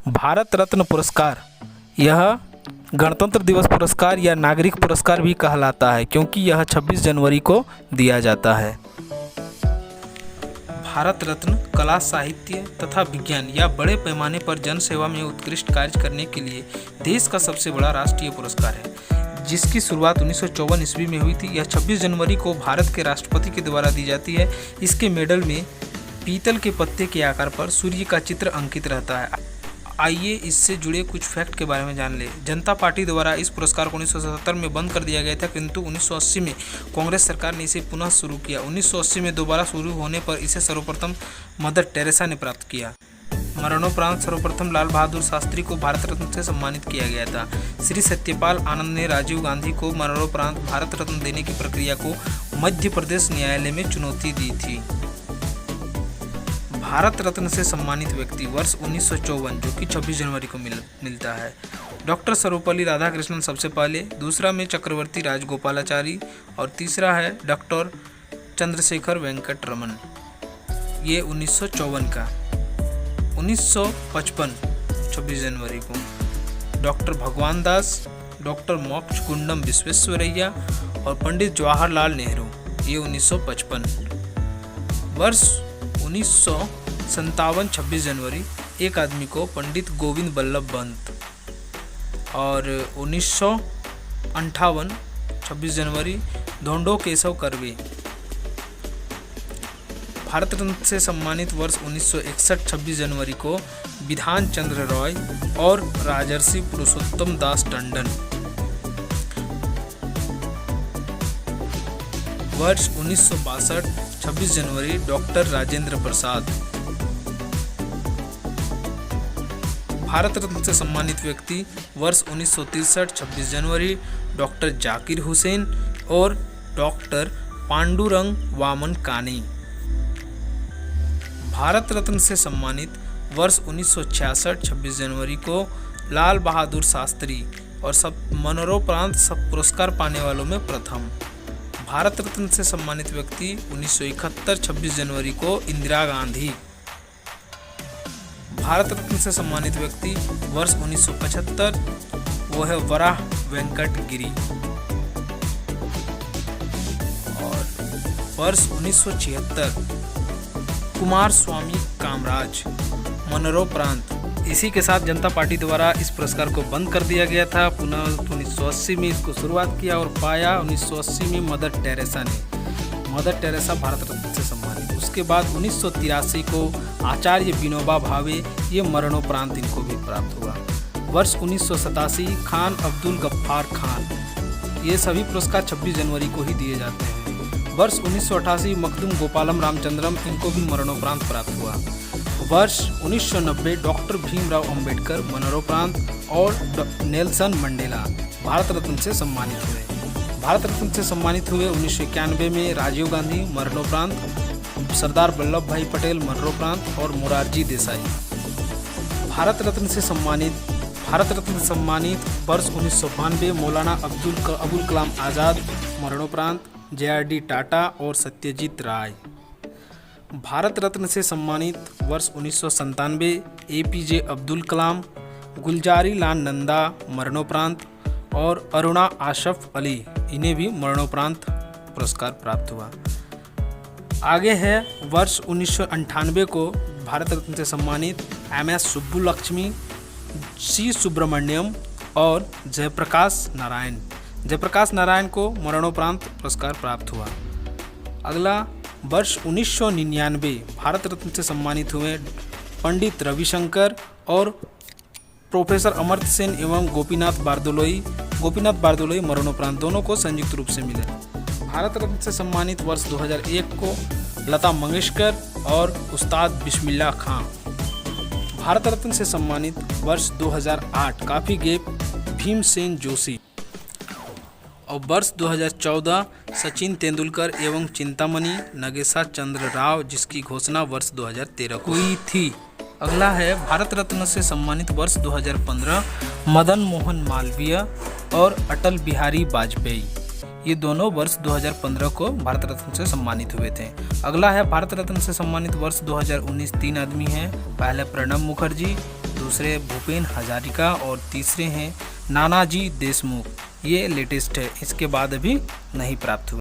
भारत रत्न पुरस्कार यह गणतंत्र दिवस पुरस्कार या नागरिक पुरस्कार भी कहलाता है, क्योंकि यह 26 जनवरी को दिया जाता है। भारत रत्न कला, साहित्य तथा विज्ञान या बड़े पैमाने पर जन सेवा में उत्कृष्ट कार्य करने के लिए देश का सबसे बड़ा राष्ट्रीय पुरस्कार है, जिसकी शुरुआत 1954 ईस्वी में हुई थी। यह 26 जनवरी को भारत के राष्ट्रपति के द्वारा दी जाती है। इसके मेडल में पीतल के पत्ते के आकार पर सूर्य का चित्र अंकित रहता है। आइए इससे जुड़े कुछ फैक्ट के बारे में जान ले। जनता पार्टी द्वारा इस पुरस्कार को 1977 में बंद कर दिया गया था, किंतु 1980 में कांग्रेस सरकार ने इसे पुनः शुरू किया। 1980 में दोबारा शुरू होने पर इसे सर्वप्रथम मदर टेरेसा ने प्राप्त किया। मरणोपरांत सर्वप्रथम लाल बहादुर शास्त्री को भारत रत्न से सम्मानित किया गया था। श्री सत्यपाल आनंद ने राजीव गांधी को मरणोपरांत भारत रत्न देने की प्रक्रिया को मध्य प्रदेश न्यायालय में चुनौती दी थी। भारत रत्न से सम्मानित व्यक्ति वर्ष 1954 जो कि 26 जनवरी को मिलता है। डॉक्टर सर्वपल्ली राधाकृष्णन सबसे पहले, दूसरा में चक्रवर्ती राजगोपालाचारी और तीसरा है डॉक्टर चंद्रशेखर वेंकट रमन। ये 1954 का। 1955 26 जनवरी को डॉक्टर भगवान दास, डॉक्टर मोक्षगुंडम विश्वेश्वरैया और पंडित जवाहरलाल नेहरू। ये 1955। वर्ष 1957 26 जनवरी एक आदमी को पंडित गोविंद बल्लभ पंत और 1958 26 जनवरी धोंडो केशव कर्वे। भारत रत्न से सम्मानित वर्ष 1961 26 जनवरी को विधान चंद्र रॉय और राजर्षि पुरुषोत्तम दास टंडन। वर्ष 1962 26 जनवरी डॉक्टर राजेंद्र प्रसाद। भारत रत्न से सम्मानित व्यक्ति वर्ष 1963 26 जनवरी डॉक्टर जाकिर हुसैन और डॉक्टर पांडुरंग वामन कानी। भारत रत्न से सम्मानित वर्ष 1966 26 जनवरी को लाल बहादुर शास्त्री और मरणोपरांत सब पुरस्कार पाने वालों में प्रथम। भारत रत्न से सम्मानित व्यक्ति 1971 26 जनवरी को इंदिरा गांधी। भारत रत्न से सम्मानित व्यक्ति वर्ष 1975 वो है वराह वेंकट गिरी। और वर्ष 1976 कुमार स्वामी कामराज। मरणोपरांत इसी के साथ जनता पार्टी द्वारा इस पुरस्कार को बंद कर दिया गया था। पुनः 1980 में इसको शुरुआत किया और पाया 1980 में मदर टेरेसा भारत रत्न से सम्मानित। उसके बाद 1983 को आचार्य विनोबा भावे, ये मरणोपरांत इनको भी प्राप्त हुआ। वर्ष 1987 खान अब्दुल गफ्फार खान। ये सभी पुरस्कार 26 जनवरी को ही दिए जाते हैं। वर्ष 1988 मखदूम गोपालम रामचंद्रम, इनको भी मरणोपरांत प्राप्त हुआ। वर्ष 1990 डॉक्टर भीमराव अंबेडकर मरणोपरांत और नेल्सन मंडेला भारत रत्न से सम्मानित हुए। भारत रत्न से सम्मानित हुए 1991 में राजीव गांधी मरणोपरांत, सरदार वल्लभ भाई पटेल मरणोपरांत और मोरारजी देसाई। भारत रत्न से सम्मानित वर्ष 1992 मौलाना अबुल कलाम आज़ाद मरणोपरांत, JRD टाटा और सत्यजीत राय। भारत रत्न से सम्मानित वर्ष 1997 APJ अब्दुल कलाम, गुलजारी लाल नंदा मरणोपरांत और अरुणा आशफ अली, इन्हें भी मरणोपरांत पुरस्कार प्राप्त हुआ। आगे है वर्ष 1998 को भारत रत्न से सम्मानित MS सुब्बुलक्ष्मी, C सुब्रमण्यम और जयप्रकाश नारायण को मरणोपरांत पुरस्कार प्राप्त हुआ। अगला वर्ष 1999 भारत रत्न से सम्मानित हुए पंडित रविशंकर और प्रोफेसर अमर्त्य सेन एवं गोपीनाथ बारदोलोई मरणोपरांत, दोनों को संयुक्त रूप से मिले। भारत रत्न से सम्मानित वर्ष 2001 को लता मंगेशकर और उस्ताद बिस्मिल्लाह खां। भारत रत्न से सम्मानित वर्ष 2008 काफ़ी गैप भीमसेन जोशी। और वर्ष 2014 सचिन तेंदुलकर एवं चिंतामणि नगेशा चंद्र राव, जिसकी घोषणा वर्ष 2013 को हुई थी। अगला है भारत रत्न से सम्मानित वर्ष 2015 मदन मोहन मालवीय और अटल बिहारी वाजपेयी। ये दोनों वर्ष 2015 को भारत रत्न से सम्मानित हुए थे। अगला है भारत रत्न से सम्मानित वर्ष 2019 तीन आदमी हैं। पहले प्रणब मुखर्जी, दूसरे भूपेन हजारिका और तीसरे हैं नानाजी देशमुख। ये लेटेस्ट है, इसके बाद अभी नहीं प्राप्त हुए।